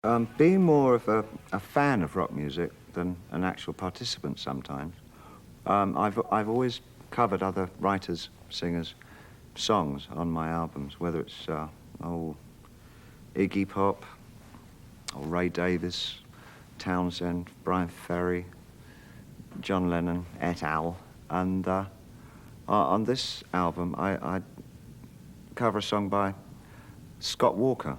Being more of a fan of rock music than an actual participant sometimes, I've always covered other writers, singers, songs on my albums, whether it's old Iggy Pop, or Ray Davis, Townsend, Brian Ferry, John Lennon, et al. And on this album, I cover a song by Scott Walker.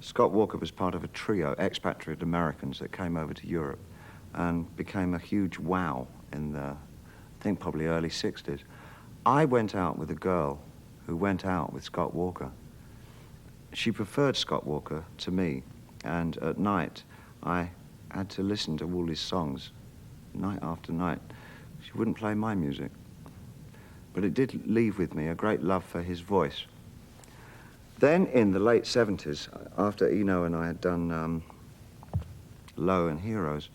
Scott Walker was part of a trio, expatriate Americans that came over to Europe and became a huge wow in the, I think probably early 60s. I went out with a girl who went out with Scott Walker. She preferred Scott Walker to me, and at night I had to listen to all his songs night after night. She wouldn't play my music, but it did leave with me a great love for his voice. Then in the late 70s, after Eno and I had done Low and Heroes,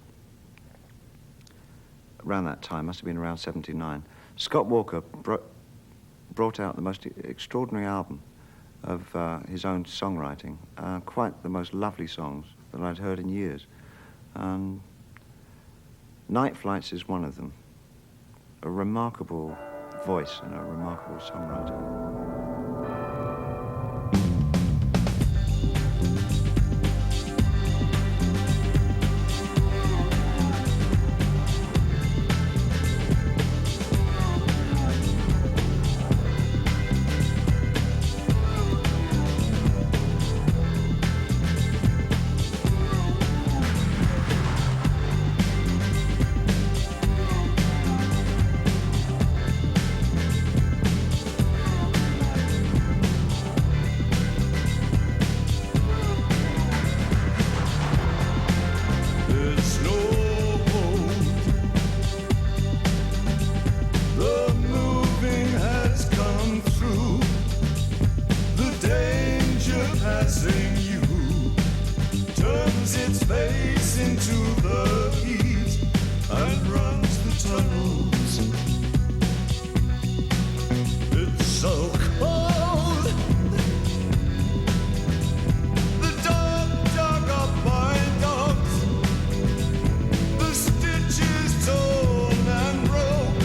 around that time, must have been around 79, Scott Walker brought out the most extraordinary album of his own songwriting, quite the most lovely songs that I'd heard in years. Night Flights is one of them. A remarkable voice and a remarkable songwriter. Its face into the heat and runs the tunnels. It's so cold. The dog up by dogs. The stitches torn and broke.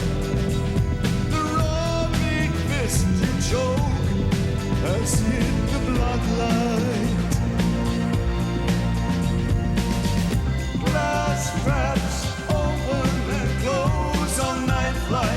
The raw meat fist you choke has hit the bloodline. Glass traps open and close on night flights.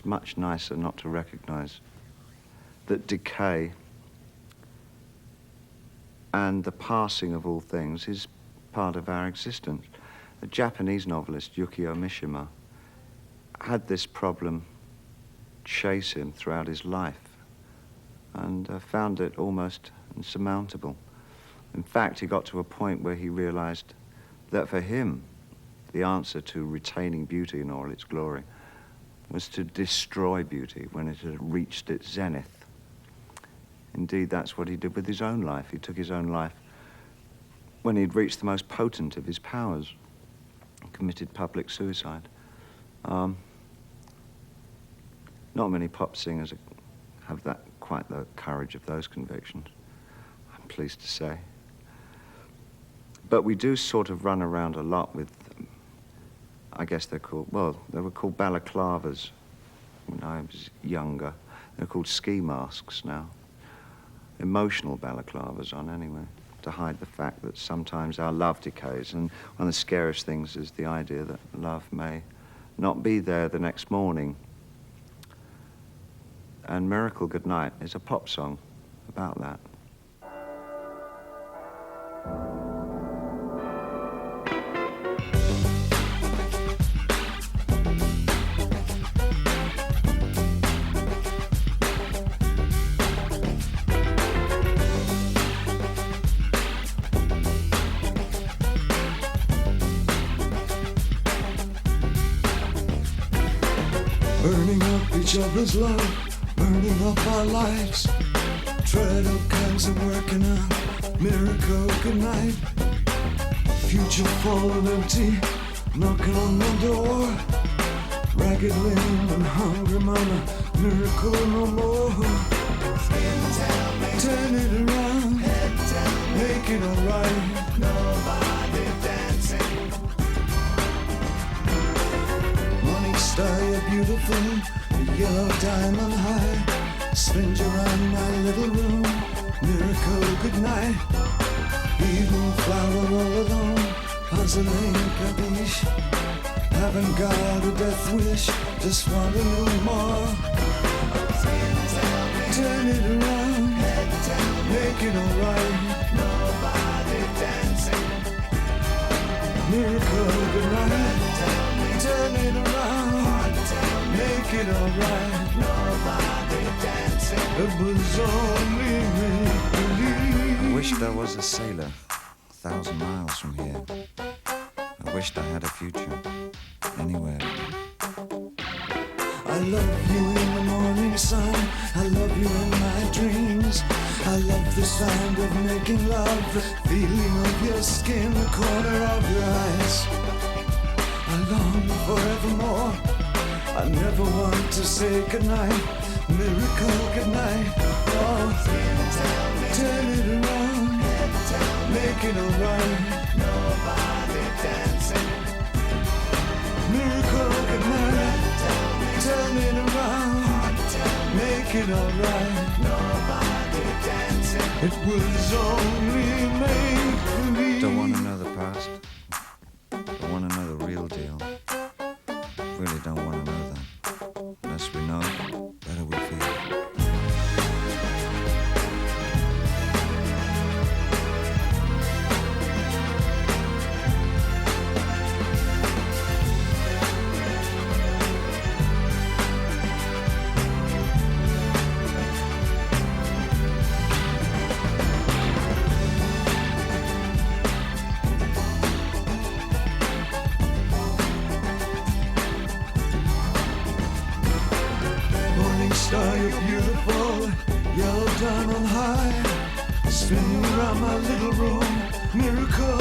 much nicer not to recognize that decay and the passing of all things is part of our existence. A Japanese novelist, Yukio Mishima, had this problem chase him throughout his life and found it almost insurmountable. In fact, he got to a point where he realized that for him, the answer to retaining beauty in all its glory was to destroy beauty when it had reached its zenith. Indeed, that's what he did with his own life. He took his own life when he'd reached the most potent of his powers, committed public suicide. Not many pop singers have quite the courage of those convictions, I'm pleased to say. But we do sort of run around a lot with, I guess they were called balaclavas when I was younger. They're called ski masks now. Emotional balaclavas on, anyway, to hide the fact that sometimes our love decays. And one of the scariest things is the idea that love may not be there the next morning. And Miracle Goodnight is a pop song about that. Burning up each other's love, burning up our lives. Tread up cans and working out miracle goodnight. Future full and empty, knocking on the door. Ragged limb and hungry mama, miracle no more. Turn it around, make it alright. Nobody dancing. Morning star, you're beautiful, a yellow diamond high. Spins around my little room, miracle goodnight. Evening flower all alone, puzzling capiche. Haven't got a death wish, just want a little more. Turn it around, make it alright. Nobody dancing. Miracle goodnight. Turn it around, make it alright. Nobody dancing. It was only make-believe. I wished I was a sailor, 1,000 miles from here. I wished I had a future, anywhere. I love you in the morning sun, I love you in my dreams. I love the sound of making love, the feeling of your skin, the corner of your eyes. I long forevermore, I never want to say goodnight. Miracle goodnight, oh, turn it around, make it alright. Nobody dancing. Miracle goodnight, turn it around, make it alright. Nobody dancing. It was only make-believe. Don't want to know the past. Don't want to know the real deal. Really don't want to know that. Less we know, better we feel. Star, you're beautiful, yellow diamond high, spinning around my little room, miracle.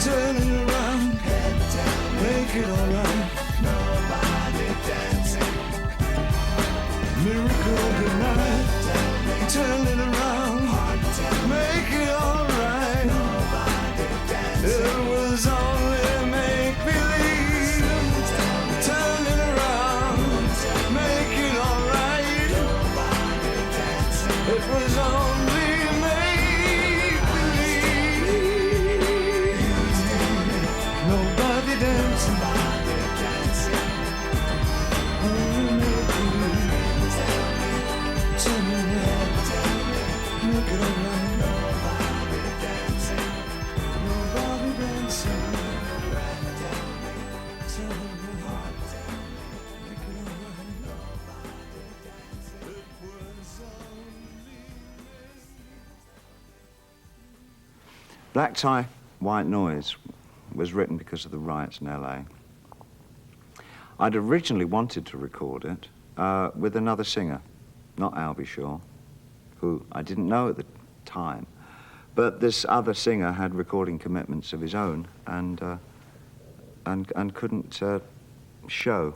Turn it around, make it alright. Nobody dancing. Miracle goodnight. Turn it around, make it alright. Nobody dancing. It was only make-believe. Black Tie, White Noise was written because of the riots in LA. I'd originally wanted to record it with another singer, not Albie Shaw, who I didn't know at the time. But this other singer had recording commitments of his own and couldn't show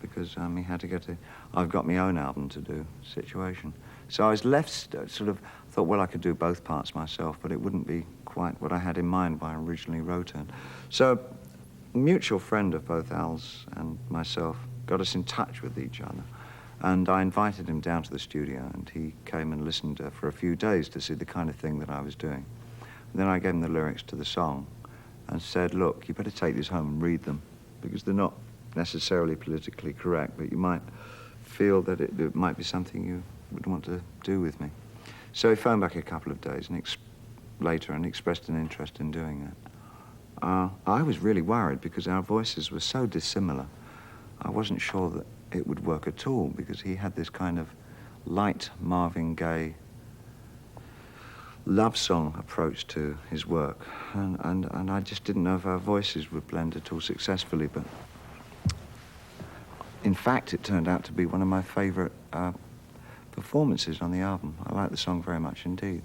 because he had to get to, I've got my own album to do situation. So I was left sort of, thought, well, I could do both parts myself, but it wouldn't be quite what I had in mind when I originally wrote it. So a mutual friend of both Al's and myself got us in touch with each other. And I invited him down to the studio, and he came and listened for a few days to see the kind of thing that I was doing. And then I gave him the lyrics to the song and said, look, you better take these home and read them, because they're not necessarily politically correct, but you might feel that it might be something you would want to do with me. So he phoned back a couple of days later and expressed an interest in doing it. I was really worried because our voices were so dissimilar. I wasn't sure that it would work at all because he had this kind of light Marvin Gaye love song approach to his work, and I just didn't know if our voices would blend at all successfully, but in fact it turned out to be one of my favorite performances on the album. I like the song very much indeed.